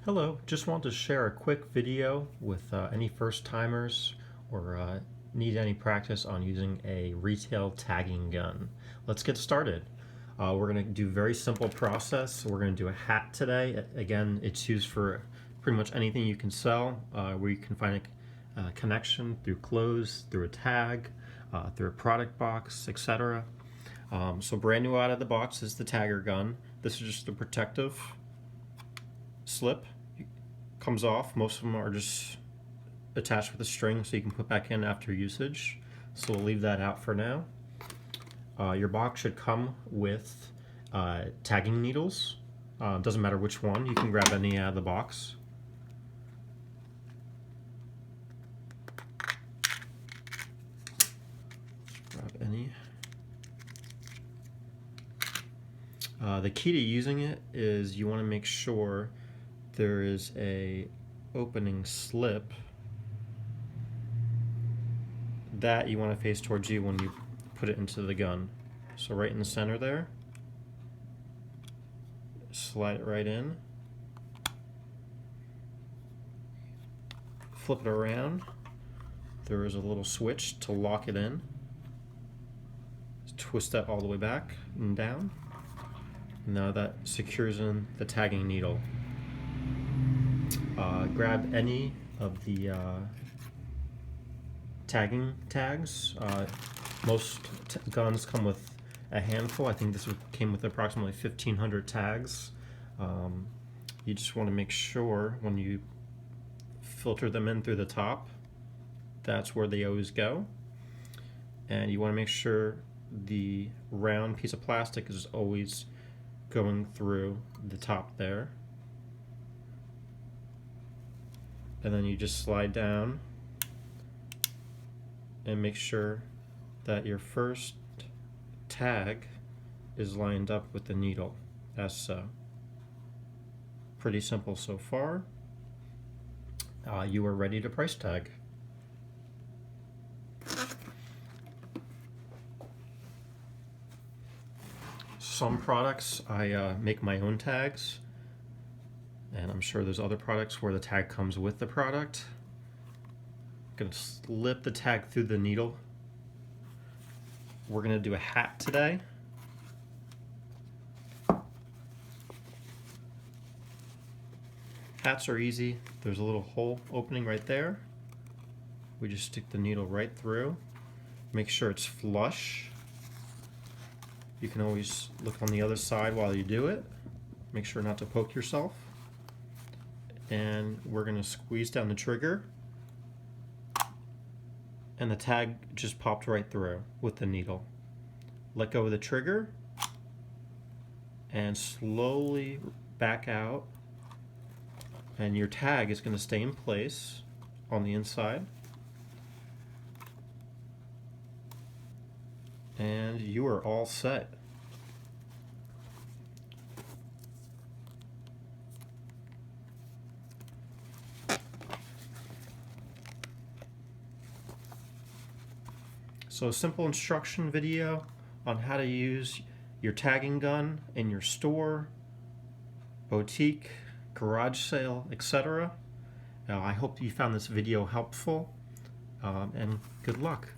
Hello, just want to share a quick video with any first timers or need any practice on using a retail tagging gun. Let's get started. We're going to do a very simple process. We're going to do a hat today. Again, it's used for pretty much anything you can sell where you can find a connection through clothes, through a tag, through a product box, etc. So brand new out of the box is the tagger gun. This is just a protective slip. Comes off. Most of them are just attached with a string so you can put back in after usage. So we'll leave that out for now. Your box should come with tagging needles. Doesn't matter which one, you can grab any out of the box. Grab any. The key to using it is you want to make sure there is a opening slip that you want to face towards you when you put it into the gun. So right in the center there, slide it right in, flip it around. There is a little switch to lock it in. Twist that all the way back and down. Now that secures in the tagging needle. Grab any of the tagging tags. Most guns come with a handful. I think this came with approximately 1,500 tags. You just want to make sure when you filter them in through the top, that's where they always go. And you want to make sure the round piece of plastic is always going through the top there. And then you just slide down and make sure that your first tag is lined up with the needle, as so. Pretty simple so far. You are ready to price tag. Some products I make my own tags, and I'm sure there's other products where the tag comes with the product. I'm going to slip the tag through the needle. We're going to do a hat today. Hats are easy. There's a little hole opening right there. We just stick the needle right through. Make sure it's flush. You can always look on the other side while you do it. Make sure not to poke yourself. And we're going to squeeze down the trigger. And the tag just popped right through with the needle. Let go of the trigger and slowly back out. And your tag is going to stay in place on the inside. And you are all set. So a simple instruction video on how to use your tagging gun in your store, boutique, garage sale, etc. I hope you found this video helpful, and good luck.